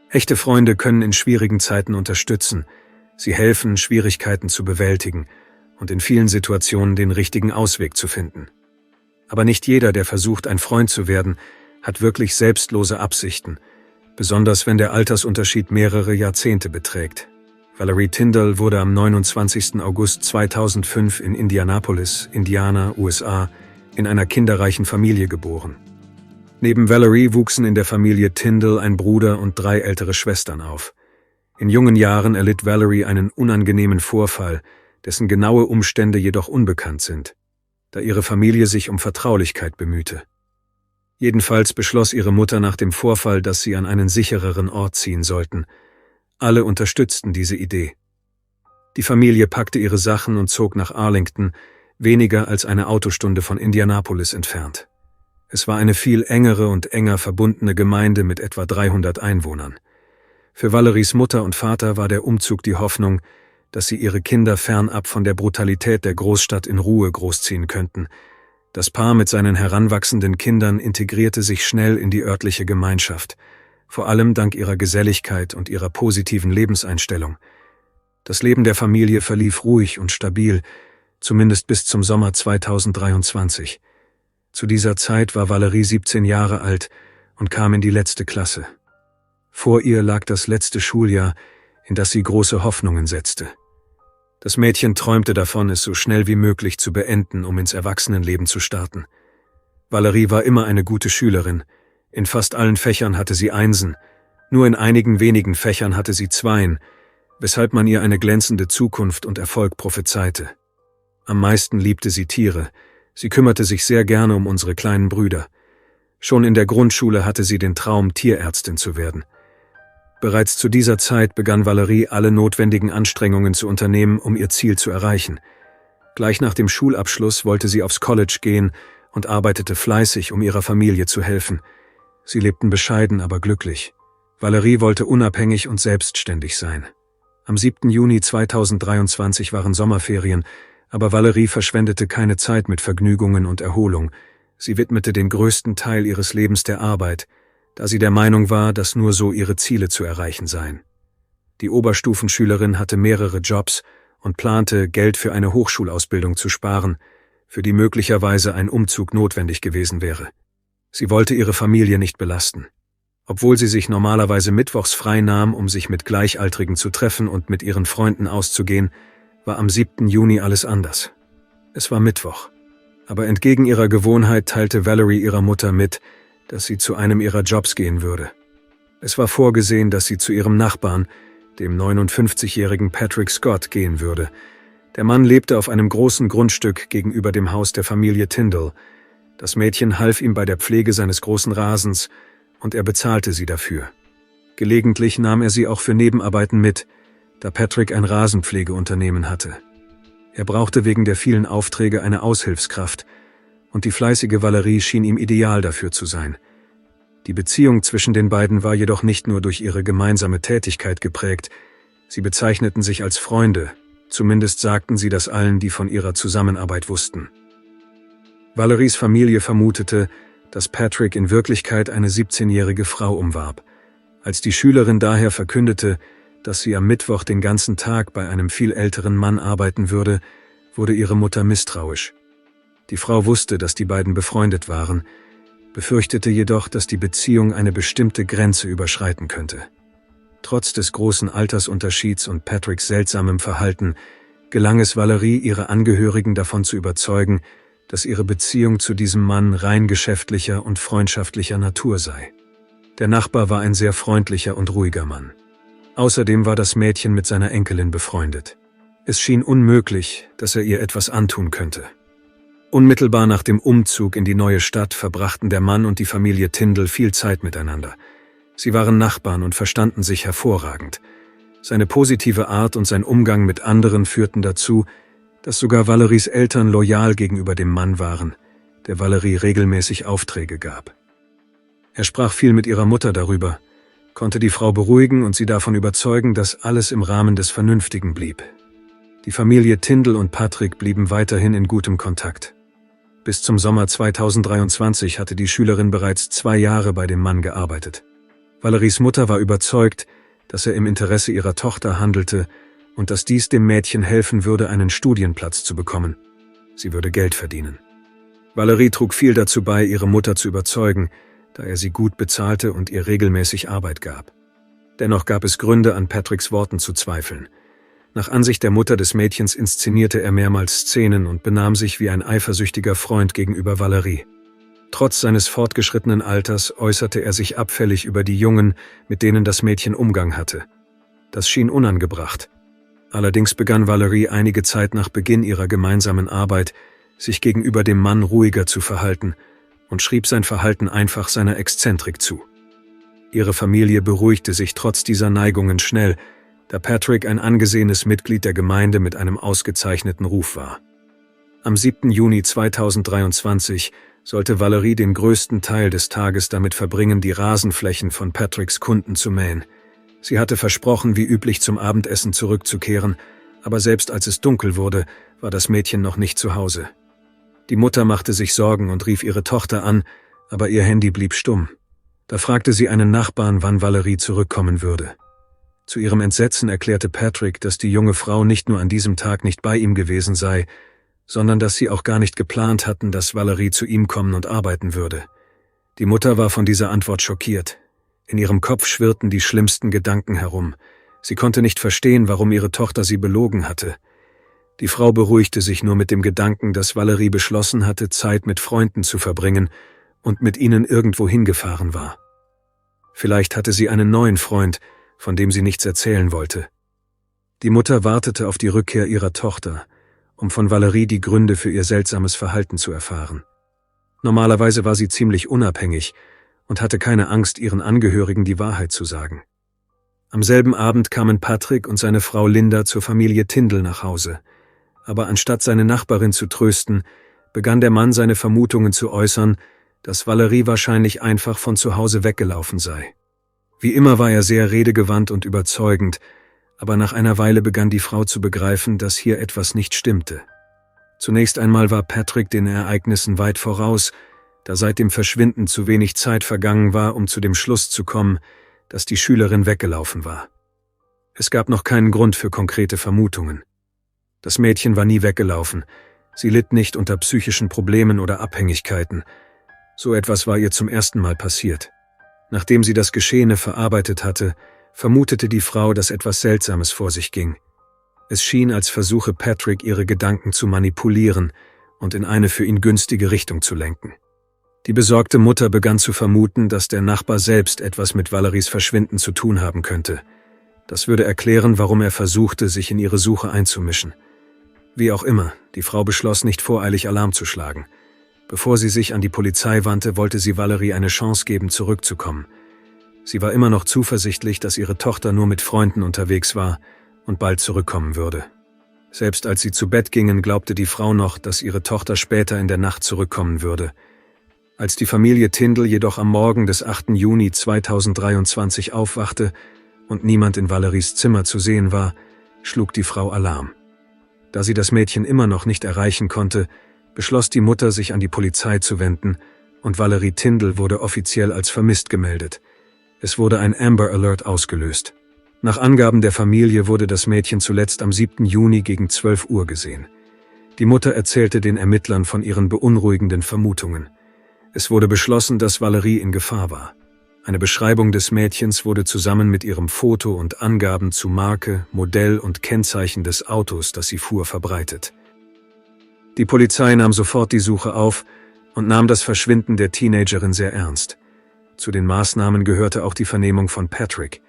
Echte Freunde können in schwierigen Zeiten unterstützen. Sie helfen, Schwierigkeiten zu bewältigen und in vielen Situationen den richtigen Ausweg zu finden. Aber nicht jeder, der versucht, ein Freund zu werden, hat wirklich selbstlose Absichten, besonders wenn der Altersunterschied mehrere Jahrzehnte beträgt. Valerie Tyndall wurde am 29. August 2005 in Indianapolis, Indiana, USA, in einer kinderreichen Familie geboren. Neben Valerie wuchsen in der Familie Tyndall ein Bruder und 3 ältere Schwestern auf. In jungen Jahren erlitt Valerie einen unangenehmen Vorfall, dessen genaue Umstände jedoch unbekannt sind, da ihre Familie sich um Vertraulichkeit bemühte. Jedenfalls beschloss ihre Mutter nach dem Vorfall, dass sie an einen sichereren Ort ziehen sollten. Alle unterstützten diese Idee. Die Familie packte ihre Sachen und zog nach Arlington, weniger als eine Autostunde von Indianapolis entfernt. Es war eine viel engere und enger verbundene Gemeinde mit etwa 300 Einwohnern. Für Valeries Mutter und Vater war der Umzug die Hoffnung, dass sie ihre Kinder fernab von der Brutalität der Großstadt in Ruhe großziehen könnten. Das Paar mit seinen heranwachsenden Kindern integrierte sich schnell in die örtliche Gemeinschaft, vor allem dank ihrer Geselligkeit und ihrer positiven Lebenseinstellung. Das Leben der Familie verlief ruhig und stabil, zumindest bis zum Sommer 2023. Zu dieser Zeit war Valerie 17 Jahre alt und kam in die letzte Klasse. Vor ihr lag das letzte Schuljahr, in das sie große Hoffnungen setzte. Das Mädchen träumte davon, es so schnell wie möglich zu beenden, um ins Erwachsenenleben zu starten. Valerie war immer eine gute Schülerin. In fast allen Fächern hatte sie Einsen, nur in einigen wenigen Fächern hatte sie Zweien, weshalb man ihr eine glänzende Zukunft und Erfolg prophezeite. Am meisten liebte sie Tiere. Sie kümmerte sich sehr gerne um unsere kleinen Brüder. Schon in der Grundschule hatte sie den Traum, Tierärztin zu werden. Bereits zu dieser Zeit begann Valerie, alle notwendigen Anstrengungen zu unternehmen, um ihr Ziel zu erreichen. Gleich nach dem Schulabschluss wollte sie aufs College gehen und arbeitete fleißig, um ihrer Familie zu helfen. Sie lebten bescheiden, aber glücklich. Valerie wollte unabhängig und selbstständig sein. Am 7. Juni 2023 waren Sommerferien, aber Valerie verschwendete keine Zeit mit Vergnügungen und Erholung. Sie widmete den größten Teil ihres Lebens der Arbeit, da sie der Meinung war, dass nur so ihre Ziele zu erreichen seien. Die Oberstufenschülerin hatte mehrere Jobs und plante, Geld für eine Hochschulausbildung zu sparen, für die möglicherweise ein Umzug notwendig gewesen wäre. Sie wollte ihre Familie nicht belasten. Obwohl sie sich normalerweise mittwochs frei nahm, um sich mit Gleichaltrigen zu treffen und mit ihren Freunden auszugehen, war am 7. Juni alles anders. Es war Mittwoch. Aber entgegen ihrer Gewohnheit teilte Valerie ihrer Mutter mit, dass sie zu einem ihrer Jobs gehen würde. Es war vorgesehen, dass sie zu ihrem Nachbarn, dem 59-jährigen Patrick Scott, gehen würde. Der Mann lebte auf einem großen Grundstück gegenüber dem Haus der Familie Tyndall. Das Mädchen half ihm bei der Pflege seines großen Rasens und er bezahlte sie dafür. Gelegentlich nahm er sie auch für Nebenarbeiten mit, da Patrick ein Rasenpflegeunternehmen hatte. Er brauchte wegen der vielen Aufträge eine Aushilfskraft und die fleißige Valerie schien ihm ideal dafür zu sein. Die Beziehung zwischen den beiden war jedoch nicht nur durch ihre gemeinsame Tätigkeit geprägt, sie bezeichneten sich als Freunde, zumindest sagten sie das allen, die von ihrer Zusammenarbeit wussten. Valeries Familie vermutete, dass Patrick in Wirklichkeit eine 17-jährige Frau umwarb. Als die Schülerin daher verkündete, dass sie am Mittwoch den ganzen Tag bei einem viel älteren Mann arbeiten würde, wurde ihre Mutter misstrauisch. Die Frau wusste, dass die beiden befreundet waren, befürchtete jedoch, dass die Beziehung eine bestimmte Grenze überschreiten könnte. Trotz des großen Altersunterschieds und Patricks seltsamem Verhalten gelang es Valerie, ihre Angehörigen davon zu überzeugen, dass ihre Beziehung zu diesem Mann rein geschäftlicher und freundschaftlicher Natur sei. Der Nachbar war ein sehr freundlicher und ruhiger Mann. Außerdem war das Mädchen mit seiner Enkelin befreundet. Es schien unmöglich, dass er ihr etwas antun könnte. Unmittelbar nach dem Umzug in die neue Stadt verbrachten der Mann und die Familie Tyndall viel Zeit miteinander. Sie waren Nachbarn und verstanden sich hervorragend. Seine positive Art und sein Umgang mit anderen führten dazu, dass sogar Valeries Eltern loyal gegenüber dem Mann waren, der Valerie regelmäßig Aufträge gab. Er sprach viel mit ihrer Mutter darüber, konnte die Frau beruhigen und sie davon überzeugen, dass alles im Rahmen des Vernünftigen blieb. Die Familie Tyndall und Patrick blieben weiterhin in gutem Kontakt. Bis zum Sommer 2023 hatte die Schülerin bereits 2 Jahre bei dem Mann gearbeitet. Valeries Mutter war überzeugt, dass er im Interesse ihrer Tochter handelte und dass dies dem Mädchen helfen würde, einen Studienplatz zu bekommen. Sie würde Geld verdienen. Valerie trug viel dazu bei, ihre Mutter zu überzeugen, da er sie gut bezahlte und ihr regelmäßig Arbeit gab. Dennoch gab es Gründe, an Patricks Worten zu zweifeln. Nach Ansicht der Mutter des Mädchens inszenierte er mehrmals Szenen und benahm sich wie ein eifersüchtiger Freund gegenüber Valerie. Trotz seines fortgeschrittenen Alters äußerte er sich abfällig über die Jungen, mit denen das Mädchen Umgang hatte. Das schien unangebracht. Allerdings begann Valerie einige Zeit nach Beginn ihrer gemeinsamen Arbeit, sich gegenüber dem Mann ruhiger zu verhalten und schrieb sein Verhalten einfach seiner Exzentrik zu. Ihre Familie beruhigte sich trotz dieser Neigungen schnell, da Patrick ein angesehenes Mitglied der Gemeinde mit einem ausgezeichneten Ruf war. Am 7. Juni 2023 sollte Valerie den größten Teil des Tages damit verbringen, die Rasenflächen von Patricks Kunden zu mähen. Sie hatte versprochen, wie üblich zum Abendessen zurückzukehren, aber selbst als es dunkel wurde, war das Mädchen noch nicht zu Hause. Die Mutter machte sich Sorgen und rief ihre Tochter an, aber ihr Handy blieb stumm. Da fragte sie einen Nachbarn, wann Valerie zurückkommen würde. Zu ihrem Entsetzen erklärte Patrick, dass die junge Frau nicht nur an diesem Tag nicht bei ihm gewesen sei, sondern dass sie auch gar nicht geplant hatten, dass Valerie zu ihm kommen und arbeiten würde. Die Mutter war von dieser Antwort schockiert. In ihrem Kopf schwirrten die schlimmsten Gedanken herum. Sie konnte nicht verstehen, warum ihre Tochter sie belogen hatte. Die Frau beruhigte sich nur mit dem Gedanken, dass Valerie beschlossen hatte, Zeit mit Freunden zu verbringen und mit ihnen irgendwo hingefahren war. Vielleicht hatte sie einen neuen Freund, von dem sie nichts erzählen wollte. Die Mutter wartete auf die Rückkehr ihrer Tochter, um von Valerie die Gründe für ihr seltsames Verhalten zu erfahren. Normalerweise war sie ziemlich unabhängig und hatte keine Angst, ihren Angehörigen die Wahrheit zu sagen. Am selben Abend kamen Patrick und seine Frau Linda zur Familie Tindall nach Hause. Aber anstatt seine Nachbarin zu trösten, begann der Mann seine Vermutungen zu äußern, dass Valerie wahrscheinlich einfach von zu Hause weggelaufen sei. Wie immer war er sehr redegewandt und überzeugend, aber nach einer Weile begann die Frau zu begreifen, dass hier etwas nicht stimmte. Zunächst einmal war Patrick den Ereignissen weit voraus, da seit dem Verschwinden zu wenig Zeit vergangen war, um zu dem Schluss zu kommen, dass die Schülerin weggelaufen war. Es gab noch keinen Grund für konkrete Vermutungen. Das Mädchen war nie weggelaufen, sie litt nicht unter psychischen Problemen oder Abhängigkeiten. So etwas war ihr zum ersten Mal passiert. Nachdem sie das Geschehene verarbeitet hatte, vermutete die Frau, dass etwas Seltsames vor sich ging. Es schien, als versuche Patrick, ihre Gedanken zu manipulieren und in eine für ihn günstige Richtung zu lenken. Die besorgte Mutter begann zu vermuten, dass der Nachbar selbst etwas mit Valeries Verschwinden zu tun haben könnte. Das würde erklären, warum er versuchte, sich in ihre Suche einzumischen. Wie auch immer, die Frau beschloss, nicht voreilig Alarm zu schlagen. Bevor sie sich an die Polizei wandte, wollte sie Valerie eine Chance geben, zurückzukommen. Sie war immer noch zuversichtlich, dass ihre Tochter nur mit Freunden unterwegs war und bald zurückkommen würde. Selbst als sie zu Bett gingen, glaubte die Frau noch, dass ihre Tochter später in der Nacht zurückkommen würde. Als die Familie Tindall jedoch am Morgen des 8. Juni 2023 aufwachte und niemand in Valeries Zimmer zu sehen war, schlug die Frau Alarm. Da sie das Mädchen immer noch nicht erreichen konnte, beschloss die Mutter, sich an die Polizei zu wenden, und Valerie Tindall wurde offiziell als vermisst gemeldet. Es wurde ein Amber Alert ausgelöst. Nach Angaben der Familie wurde das Mädchen zuletzt am 7. Juni gegen 12 Uhr gesehen. Die Mutter erzählte den Ermittlern von ihren beunruhigenden Vermutungen. Es wurde beschlossen, dass Valerie in Gefahr war. Eine Beschreibung des Mädchens wurde zusammen mit ihrem Foto und Angaben zu Marke, Modell und Kennzeichen des Autos, das sie fuhr, verbreitet. Die Polizei nahm sofort die Suche auf und nahm das Verschwinden der Teenagerin sehr ernst. Zu den Maßnahmen gehörte auch die Vernehmung von Patrick.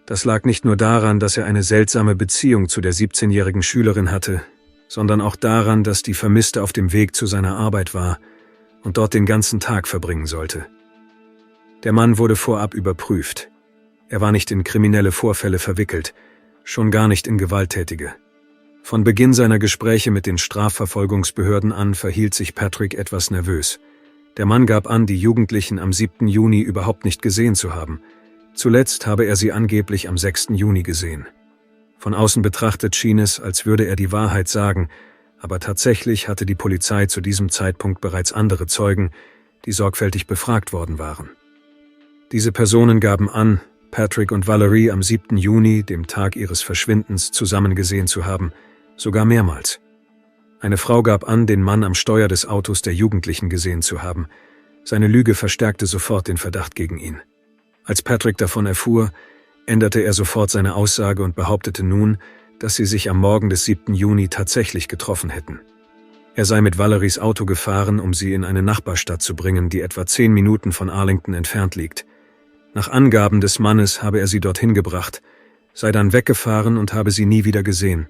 Das lag nicht nur daran, dass er eine seltsame Beziehung zu der 17-jährigen Schülerin hatte, sondern auch daran, dass die Vermisste auf dem Weg zu seiner Arbeit war und dort den ganzen Tag verbringen sollte. Der Mann wurde vorab überprüft. Er war nicht in kriminelle Vorfälle verwickelt, schon gar nicht in gewalttätige. Von Beginn seiner Gespräche mit den Strafverfolgungsbehörden an verhielt sich Patrick etwas nervös. Der Mann gab an, die Jugendlichen am 7. Juni überhaupt nicht gesehen zu haben. Zuletzt habe er sie angeblich am 6. Juni gesehen. Von außen betrachtet schien es, als würde er die Wahrheit sagen, aber tatsächlich hatte die Polizei zu diesem Zeitpunkt bereits andere Zeugen, die sorgfältig befragt worden waren. Diese Personen gaben an, Patrick und Valerie am 7. Juni, dem Tag ihres Verschwindens, zusammen gesehen zu haben, sogar mehrmals. Eine Frau gab an, den Mann am Steuer des Autos der Jugendlichen gesehen zu haben. Seine Lüge verstärkte sofort den Verdacht gegen ihn. Als Patrick davon erfuhr, änderte er sofort seine Aussage und behauptete nun, dass sie sich am Morgen des 7. Juni tatsächlich getroffen hätten. Er sei mit Valeries Auto gefahren, um sie in eine Nachbarstadt zu bringen, die etwa 10 Minuten von Arlington entfernt liegt. Nach Angaben des Mannes habe er sie dorthin gebracht, sei dann weggefahren und habe sie nie wieder gesehen.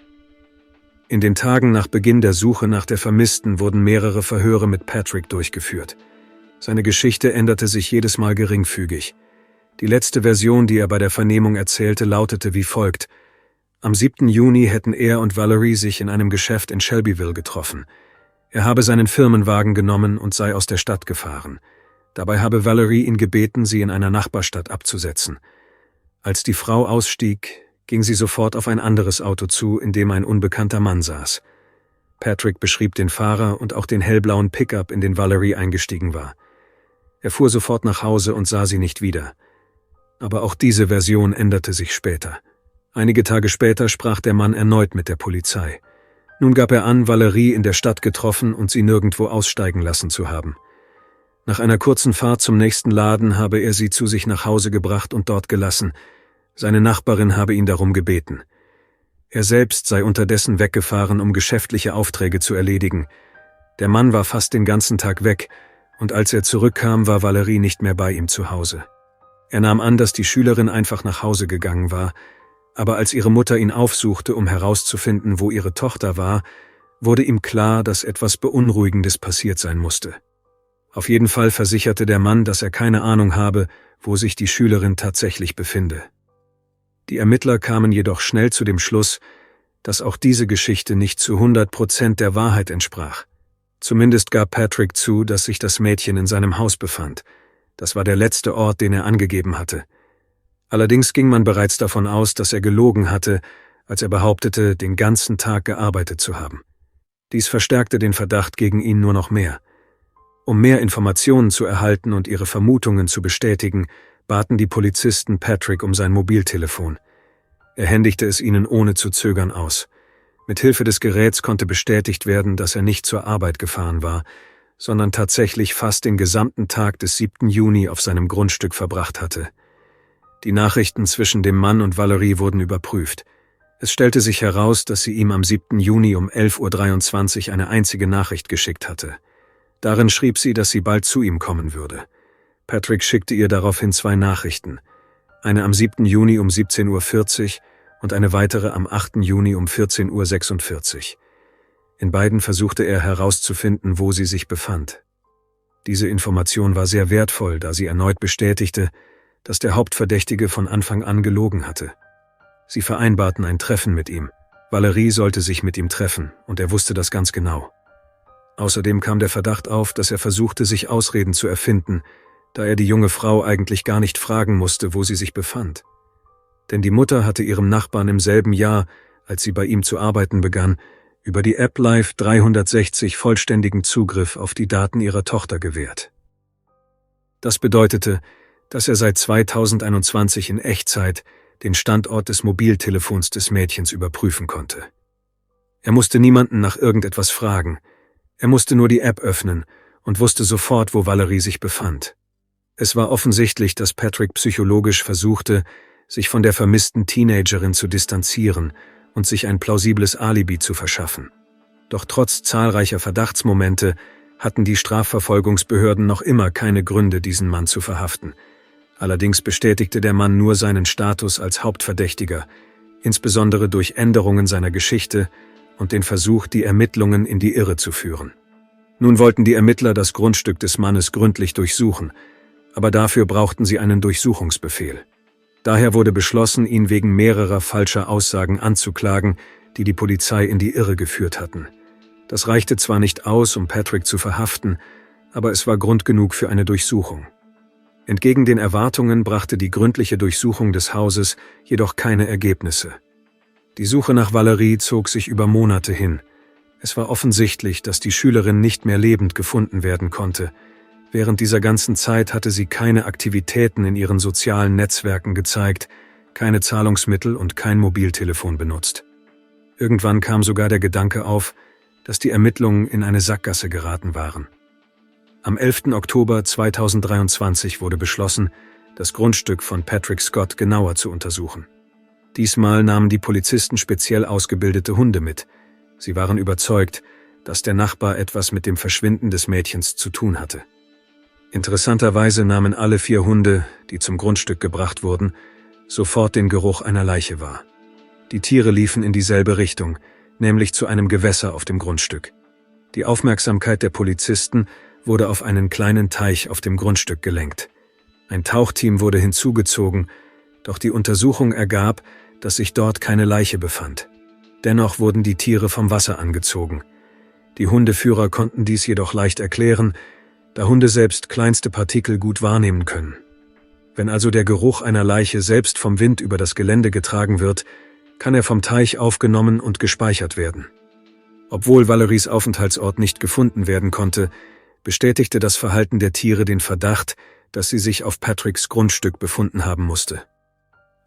In den Tagen nach Beginn der Suche nach der Vermissten wurden mehrere Verhöre mit Patrick durchgeführt. Seine Geschichte änderte sich jedes Mal geringfügig. Die letzte Version, die er bei der Vernehmung erzählte, lautete wie folgt: Am 7. Juni hätten er und Valerie sich in einem Geschäft in Shelbyville getroffen. Er habe seinen Firmenwagen genommen und sei aus der Stadt gefahren. Dabei habe Valerie ihn gebeten, sie in einer Nachbarstadt abzusetzen. Als die Frau ausstieg, ging sie sofort auf ein anderes Auto zu, in dem ein unbekannter Mann saß. Patrick beschrieb den Fahrer und auch den hellblauen Pickup, in den Valerie eingestiegen war. Er fuhr sofort nach Hause und sah sie nicht wieder. Aber auch diese Version änderte sich später. Einige Tage später sprach der Mann erneut mit der Polizei. Nun gab er an, Valerie in der Stadt getroffen und sie nirgendwo aussteigen lassen zu haben. Nach einer kurzen Fahrt zum nächsten Laden habe er sie zu sich nach Hause gebracht und dort gelassen. Seine Nachbarin habe ihn darum gebeten. Er selbst sei unterdessen weggefahren, um geschäftliche Aufträge zu erledigen. Der Mann war fast den ganzen Tag weg, und als er zurückkam, war Valerie nicht mehr bei ihm zu Hause. Er nahm an, dass die Schülerin einfach nach Hause gegangen war, aber als ihre Mutter ihn aufsuchte, um herauszufinden, wo ihre Tochter war, wurde ihm klar, dass etwas Beunruhigendes passiert sein musste. Auf jeden Fall versicherte der Mann, dass er keine Ahnung habe, wo sich die Schülerin tatsächlich befinde. Die Ermittler kamen jedoch schnell zu dem Schluss, dass auch diese Geschichte nicht zu 100% der Wahrheit entsprach. Zumindest gab Patrick zu, dass sich das Mädchen in seinem Haus befand. Das war der letzte Ort, den er angegeben hatte. Allerdings ging man bereits davon aus, dass er gelogen hatte, als er behauptete, den ganzen Tag gearbeitet zu haben. Dies verstärkte den Verdacht gegen ihn nur noch mehr. Um mehr Informationen zu erhalten und ihre Vermutungen zu bestätigen, baten die Polizisten Patrick um sein Mobiltelefon. Er händigte es ihnen ohne zu zögern aus. Mit Hilfe des Geräts konnte bestätigt werden, dass er nicht zur Arbeit gefahren war, sondern tatsächlich fast den gesamten Tag des 7. Juni auf seinem Grundstück verbracht hatte. Die Nachrichten zwischen dem Mann und Valerie wurden überprüft. Es stellte sich heraus, dass sie ihm am 7. Juni um 11:23 Uhr eine einzige Nachricht geschickt hatte. Darin schrieb sie, dass sie bald zu ihm kommen würde. Patrick schickte ihr daraufhin 2 Nachrichten. Eine am 7. Juni um 17:40 Uhr und eine weitere am 8. Juni um 14:46 Uhr. In beiden versuchte er herauszufinden, wo sie sich befand. Diese Information war sehr wertvoll, da sie erneut bestätigte, dass der Hauptverdächtige von Anfang an gelogen hatte. Sie vereinbarten ein Treffen mit ihm. Valerie sollte sich mit ihm treffen, und er wusste das ganz genau. Außerdem kam der Verdacht auf, dass er versuchte, sich Ausreden zu erfinden, da er die junge Frau eigentlich gar nicht fragen musste, wo sie sich befand. Denn die Mutter hatte ihrem Nachbarn im selben Jahr, als sie bei ihm zu arbeiten begann, über die App Live 360 vollständigen Zugriff auf die Daten ihrer Tochter gewährt. Das bedeutete, dass er seit 2021 in Echtzeit den Standort des Mobiltelefons des Mädchens überprüfen konnte. Er musste niemanden nach irgendetwas fragen. Er musste nur die App öffnen und wusste sofort, wo Valerie sich befand. Es war offensichtlich, dass Patrick psychologisch versuchte, sich von der vermissten Teenagerin zu distanzieren und sich ein plausibles Alibi zu verschaffen. Doch trotz zahlreicher Verdachtsmomente hatten die Strafverfolgungsbehörden noch immer keine Gründe, diesen Mann zu verhaften. Allerdings bestätigte der Mann nur seinen Status als Hauptverdächtiger, insbesondere durch Änderungen seiner Geschichte und den Versuch, die Ermittlungen in die Irre zu führen. Nun wollten die Ermittler das Grundstück des Mannes gründlich durchsuchen, aber dafür brauchten sie einen Durchsuchungsbefehl. Daher wurde beschlossen, ihn wegen mehrerer falscher Aussagen anzuklagen, die die Polizei in die Irre geführt hatten. Das reichte zwar nicht aus, um Patrick zu verhaften, aber es war Grund genug für eine Durchsuchung. Entgegen den Erwartungen brachte die gründliche Durchsuchung des Hauses jedoch keine Ergebnisse. Die Suche nach Valerie zog sich über Monate hin. Es war offensichtlich, dass die Schülerin nicht mehr lebend gefunden werden konnte. Während dieser ganzen Zeit hatte sie keine Aktivitäten in ihren sozialen Netzwerken gezeigt, keine Zahlungsmittel und kein Mobiltelefon benutzt. Irgendwann kam sogar der Gedanke auf, dass die Ermittlungen in eine Sackgasse geraten waren. Am 11. Oktober 2023 wurde beschlossen, das Grundstück von Patrick Scott genauer zu untersuchen. Diesmal nahmen die Polizisten speziell ausgebildete Hunde mit. Sie waren überzeugt, dass der Nachbar etwas mit dem Verschwinden des Mädchens zu tun hatte. Interessanterweise nahmen alle 4 Hunde, die zum Grundstück gebracht wurden, sofort den Geruch einer Leiche wahr. Die Tiere liefen in dieselbe Richtung, nämlich zu einem Gewässer auf dem Grundstück. Die Aufmerksamkeit der Polizisten wurde auf einen kleinen Teich auf dem Grundstück gelenkt. Ein Tauchteam wurde hinzugezogen, doch die Untersuchung ergab, dass sich dort keine Leiche befand. Dennoch wurden die Tiere vom Wasser angezogen. Die Hundeführer konnten dies jedoch leicht erklären, da Hunde selbst kleinste Partikel gut wahrnehmen können. Wenn also der Geruch einer Leiche selbst vom Wind über das Gelände getragen wird, kann er vom Teich aufgenommen und gespeichert werden. Obwohl Valeries Aufenthaltsort nicht gefunden werden konnte, bestätigte das Verhalten der Tiere den Verdacht, dass sie sich auf Patricks Grundstück befunden haben musste.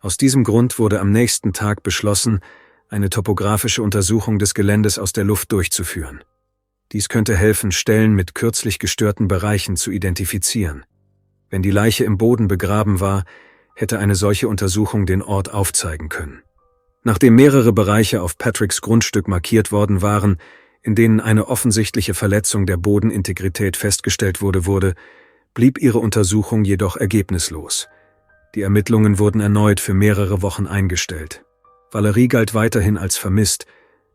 Aus diesem Grund wurde am nächsten Tag beschlossen, eine topografische Untersuchung des Geländes aus der Luft durchzuführen. Dies könnte helfen, Stellen mit kürzlich gestörten Bereichen zu identifizieren. Wenn die Leiche im Boden begraben war, hätte eine solche Untersuchung den Ort aufzeigen können. Nachdem mehrere Bereiche auf Patricks Grundstück markiert worden waren, in denen eine offensichtliche Verletzung der Bodenintegrität festgestellt wurde, blieb ihre Untersuchung jedoch ergebnislos. Die Ermittlungen wurden erneut für mehrere Wochen eingestellt. Valerie galt weiterhin als vermisst,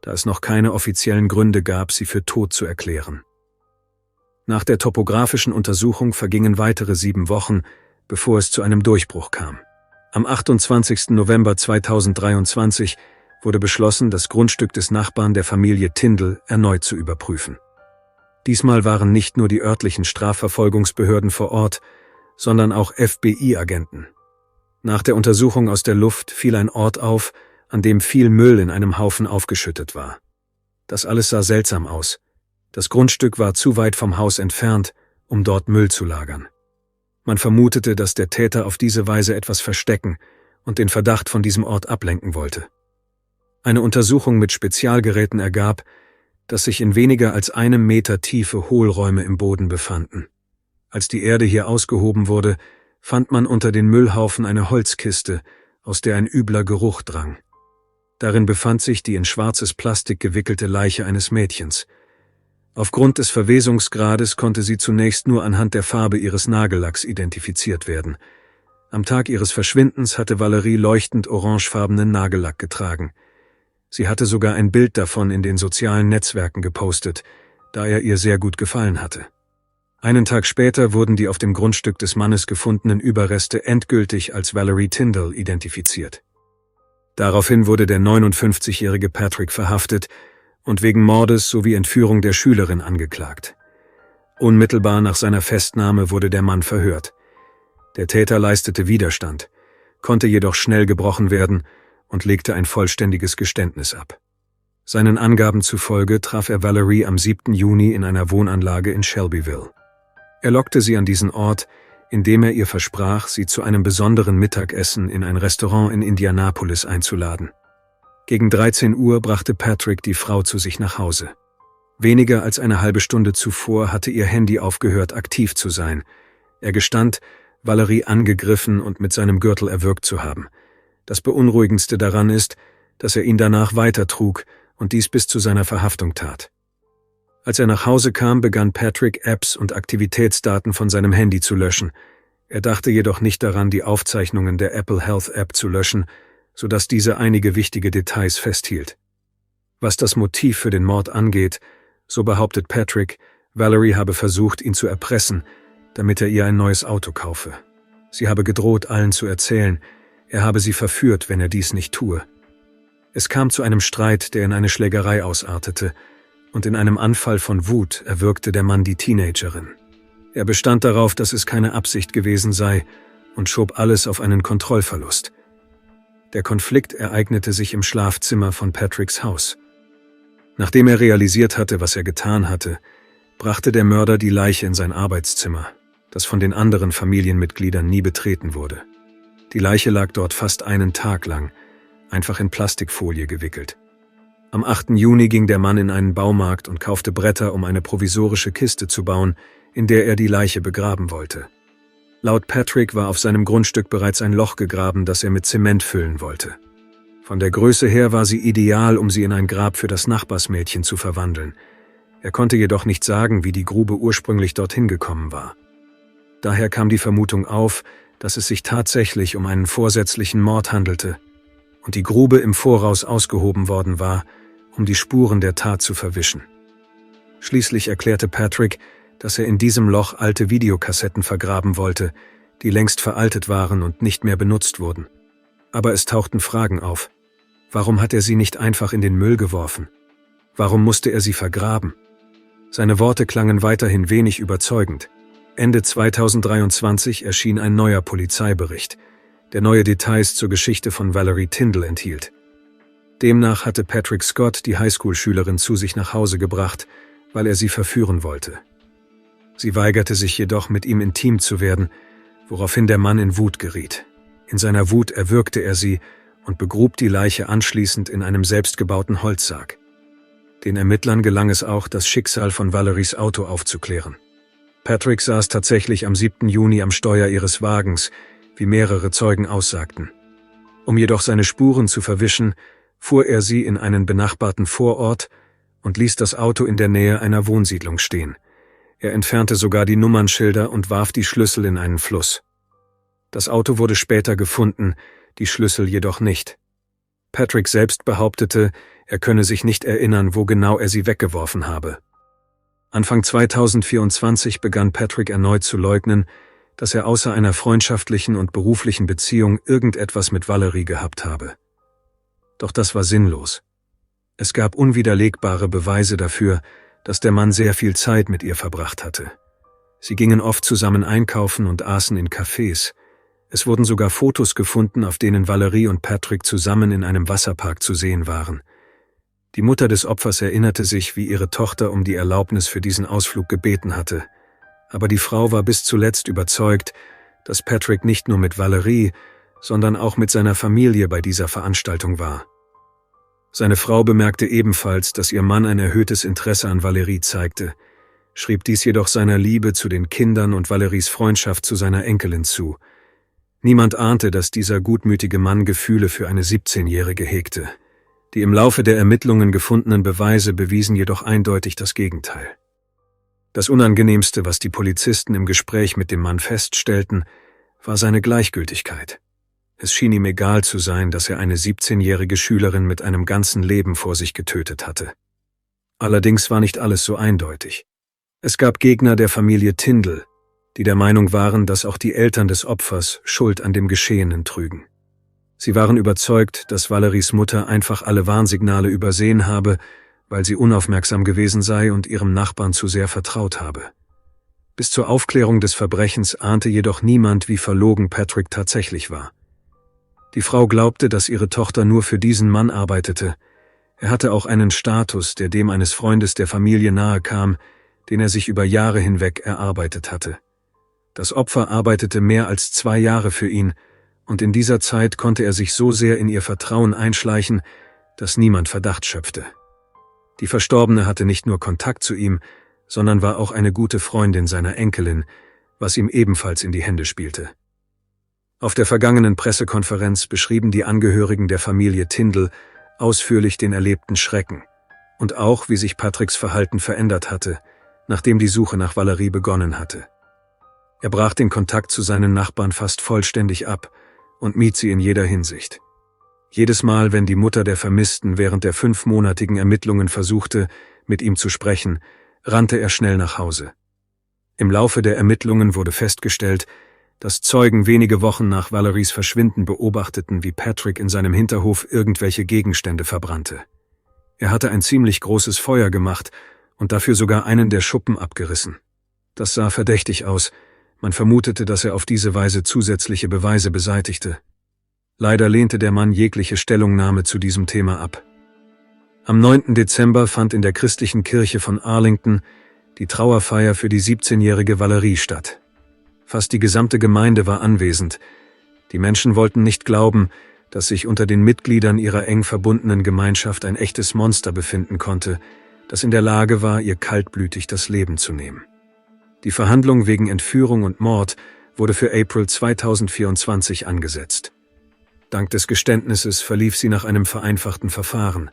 da es noch keine offiziellen Gründe gab, sie für tot zu erklären. Nach der topografischen Untersuchung vergingen weitere 7 Wochen, bevor es zu einem Durchbruch kam. Am 28. November 2023 wurde beschlossen, das Grundstück des Nachbarn der Familie Tindall erneut zu überprüfen. Diesmal waren nicht nur die örtlichen Strafverfolgungsbehörden vor Ort, sondern auch FBI-Agenten. Nach der Untersuchung aus der Luft fiel ein Ort auf, an dem viel Müll in einem Haufen aufgeschüttet war. Das alles sah seltsam aus. Das Grundstück war zu weit vom Haus entfernt, um dort Müll zu lagern. Man vermutete, dass der Täter auf diese Weise etwas verstecken und den Verdacht von diesem Ort ablenken wollte. Eine Untersuchung mit Spezialgeräten ergab, dass sich in weniger als 1 Meter tiefe Hohlräume im Boden befanden. Als die Erde hier ausgehoben wurde, fand man unter den Müllhaufen eine Holzkiste, aus der ein übler Geruch drang. Darin befand sich die in schwarzes Plastik gewickelte Leiche eines Mädchens. Aufgrund des Verwesungsgrades konnte sie zunächst nur anhand der Farbe ihres Nagellacks identifiziert werden. Am Tag ihres Verschwindens hatte Valerie leuchtend orangefarbenen Nagellack getragen. Sie hatte sogar ein Bild davon in den sozialen Netzwerken gepostet, da er ihr sehr gut gefallen hatte. Einen Tag später wurden die auf dem Grundstück des Mannes gefundenen Überreste endgültig als Valerie Tindall identifiziert. Daraufhin wurde der 59-jährige Patrick verhaftet und wegen Mordes sowie Entführung der Schülerin angeklagt. Unmittelbar nach seiner Festnahme wurde der Mann verhört. Der Täter leistete Widerstand, konnte jedoch schnell gebrochen werden und legte ein vollständiges Geständnis ab. Seinen Angaben zufolge traf er Valerie am 7. Juni in einer Wohnanlage in Shelbyville. Er lockte sie an diesen Ort, indem er ihr versprach, sie zu einem besonderen Mittagessen in ein Restaurant in Indianapolis einzuladen. Gegen 13 Uhr brachte Patrick die Frau zu sich nach Hause. Weniger als eine halbe Stunde zuvor hatte ihr Handy aufgehört, aktiv zu sein. Er gestand, Valerie angegriffen und mit seinem Gürtel erwürgt zu haben. Das Beunruhigendste daran ist, dass er ihn danach weitertrug und dies bis zu seiner Verhaftung tat. Als er nach Hause kam, begann Patrick, Apps und Aktivitätsdaten von seinem Handy zu löschen. Er dachte jedoch nicht daran, die Aufzeichnungen der Apple Health App zu löschen, sodass diese einige wichtige Details festhielt. Was das Motiv für den Mord angeht, so behauptet Patrick, Valerie habe versucht, ihn zu erpressen, damit er ihr ein neues Auto kaufe. Sie habe gedroht, allen zu erzählen, er habe sie verführt, wenn er dies nicht tue. Es kam zu einem Streit, der in eine Schlägerei ausartete, und in einem Anfall von Wut erwürgte der Mann die Teenagerin. Er bestand darauf, dass es keine Absicht gewesen sei und schob alles auf einen Kontrollverlust. Der Konflikt ereignete sich im Schlafzimmer von Patricks Haus. Nachdem er realisiert hatte, was er getan hatte, brachte der Mörder die Leiche in sein Arbeitszimmer, das von den anderen Familienmitgliedern nie betreten wurde. Die Leiche lag dort fast einen Tag lang, einfach in Plastikfolie gewickelt. Am 8. Juni ging der Mann in einen Baumarkt und kaufte Bretter, um eine provisorische Kiste zu bauen, in der er die Leiche begraben wollte. Laut Patrick war auf seinem Grundstück bereits ein Loch gegraben, das er mit Zement füllen wollte. Von der Größe her war sie ideal, um sie in ein Grab für das Nachbarsmädchen zu verwandeln. Er konnte jedoch nicht sagen, wie die Grube ursprünglich dorthin gekommen war. Daher kam die Vermutung auf, dass es sich tatsächlich um einen vorsätzlichen Mord handelte und die Grube im Voraus ausgehoben worden war, um die Spuren der Tat zu verwischen. Schließlich erklärte Patrick, dass er in diesem Loch alte Videokassetten vergraben wollte, die längst veraltet waren und nicht mehr benutzt wurden. Aber es tauchten Fragen auf. Warum hat er sie nicht einfach in den Müll geworfen? Warum musste er sie vergraben? Seine Worte klangen weiterhin wenig überzeugend. Ende 2023 erschien ein neuer Polizeibericht, der neue Details zur Geschichte von Valerie Tindall enthielt. Demnach hatte Patrick Scott die Highschool-Schülerin zu sich nach Hause gebracht, weil er sie verführen wollte. Sie weigerte sich jedoch, mit ihm intim zu werden, woraufhin der Mann in Wut geriet. In seiner Wut erwürgte er sie und begrub die Leiche anschließend in einem selbstgebauten Holzsarg. Den Ermittlern gelang es auch, das Schicksal von Valeries Auto aufzuklären. Patrick saß tatsächlich am 7. Juni am Steuer ihres Wagens, wie mehrere Zeugen aussagten. Um jedoch seine Spuren zu verwischen, fuhr er sie in einen benachbarten Vorort und ließ das Auto in der Nähe einer Wohnsiedlung stehen. Er entfernte sogar die Nummernschilder und warf die Schlüssel in einen Fluss. Das Auto wurde später gefunden, die Schlüssel jedoch nicht. Patrick selbst behauptete, er könne sich nicht erinnern, wo genau er sie weggeworfen habe. Anfang 2024 begann Patrick erneut zu leugnen, dass er außer einer freundschaftlichen und beruflichen Beziehung irgendetwas mit Valerie gehabt habe. Doch das war sinnlos. Es gab unwiderlegbare Beweise dafür, dass der Mann sehr viel Zeit mit ihr verbracht hatte. Sie gingen oft zusammen einkaufen und aßen in Cafés. Es wurden sogar Fotos gefunden, auf denen Valerie und Patrick zusammen in einem Wasserpark zu sehen waren. Die Mutter des Opfers erinnerte sich, wie ihre Tochter um die Erlaubnis für diesen Ausflug gebeten hatte. Aber die Frau war bis zuletzt überzeugt, dass Patrick nicht nur mit Valerie, sondern auch mit seiner Familie bei dieser Veranstaltung war. Seine Frau bemerkte ebenfalls, dass ihr Mann ein erhöhtes Interesse an Valerie zeigte, schrieb dies jedoch seiner Liebe zu den Kindern und Valeries Freundschaft zu seiner Enkelin zu. Niemand ahnte, dass dieser gutmütige Mann Gefühle für eine 17-Jährige hegte. Die im Laufe der Ermittlungen gefundenen Beweise bewiesen jedoch eindeutig das Gegenteil. Das Unangenehmste, was die Polizisten im Gespräch mit dem Mann feststellten, war seine Gleichgültigkeit. Es schien ihm egal zu sein, dass er eine 17-jährige Schülerin mit einem ganzen Leben vor sich getötet hatte. Allerdings war nicht alles so eindeutig. Es gab Gegner der Familie Tindall, die der Meinung waren, dass auch die Eltern des Opfers Schuld an dem Geschehenen trügen. Sie waren überzeugt, dass Valeries Mutter einfach alle Warnsignale übersehen habe, weil sie unaufmerksam gewesen sei und ihrem Nachbarn zu sehr vertraut habe. Bis zur Aufklärung des Verbrechens ahnte jedoch niemand, wie verlogen Patrick tatsächlich war. Die Frau glaubte, dass ihre Tochter nur für diesen Mann arbeitete. Er hatte auch einen Status, der dem eines Freundes der Familie nahe kam, den er sich über Jahre hinweg erarbeitet hatte. Das Opfer arbeitete mehr als 2 Jahre für ihn, und in dieser Zeit konnte er sich so sehr in ihr Vertrauen einschleichen, dass niemand Verdacht schöpfte. Die Verstorbene hatte nicht nur Kontakt zu ihm, sondern war auch eine gute Freundin seiner Enkelin, was ihm ebenfalls in die Hände spielte. Auf der vergangenen Pressekonferenz beschrieben die Angehörigen der Familie Tindall ausführlich den erlebten Schrecken und auch, wie sich Patricks Verhalten verändert hatte, nachdem die Suche nach Valerie begonnen hatte. Er brach den Kontakt zu seinen Nachbarn fast vollständig ab und mied sie in jeder Hinsicht. Jedes Mal, wenn die Mutter der Vermissten während der 5-monatigen Ermittlungen versuchte, mit ihm zu sprechen, rannte er schnell nach Hause. Im Laufe der Ermittlungen wurde festgestellt, dass Zeugen wenige Wochen nach Valeries Verschwinden beobachteten, wie Patrick in seinem Hinterhof irgendwelche Gegenstände verbrannte. Er hatte ein ziemlich großes Feuer gemacht und dafür sogar einen der Schuppen abgerissen. Das sah verdächtig aus. Man vermutete, dass er auf diese Weise zusätzliche Beweise beseitigte. Leider lehnte der Mann jegliche Stellungnahme zu diesem Thema ab. Am 9. Dezember fand in der christlichen Kirche von Arlington die Trauerfeier für die 17-jährige Valerie statt. Fast die gesamte Gemeinde war anwesend. Die Menschen wollten nicht glauben, dass sich unter den Mitgliedern ihrer eng verbundenen Gemeinschaft ein echtes Monster befinden konnte, das in der Lage war, ihr kaltblütig das Leben zu nehmen. Die Verhandlung wegen Entführung und Mord wurde für April 2024 angesetzt. Dank des Geständnisses verlief sie nach einem vereinfachten Verfahren.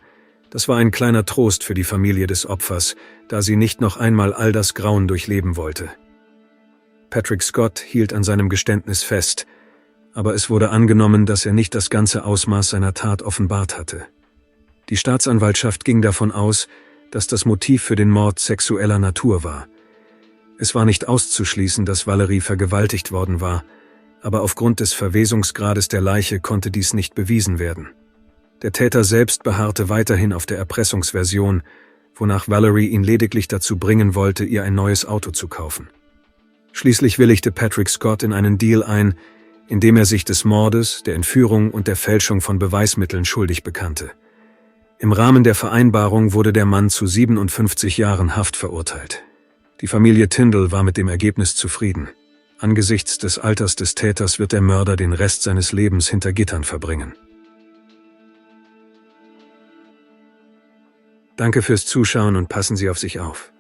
Das war ein kleiner Trost für die Familie des Opfers, da sie nicht noch einmal all das Grauen durchleben wollte. Patrick Scott hielt an seinem Geständnis fest, aber es wurde angenommen, dass er nicht das ganze Ausmaß seiner Tat offenbart hatte. Die Staatsanwaltschaft ging davon aus, dass das Motiv für den Mord sexueller Natur war. Es war nicht auszuschließen, dass Valerie vergewaltigt worden war, aber aufgrund des Verwesungsgrades der Leiche konnte dies nicht bewiesen werden. Der Täter selbst beharrte weiterhin auf der Erpressungsversion, wonach Valerie ihn lediglich dazu bringen wollte, ihr ein neues Auto zu kaufen. Schließlich willigte Patrick Scott in einen Deal ein, indem er sich des Mordes, der Entführung und der Fälschung von Beweismitteln schuldig bekannte. Im Rahmen der Vereinbarung wurde der Mann zu 57 Jahren Haft verurteilt. Die Familie Tindall war mit dem Ergebnis zufrieden. Angesichts des Alters des Täters wird der Mörder den Rest seines Lebens hinter Gittern verbringen. Danke fürs Zuschauen und passen Sie auf sich auf.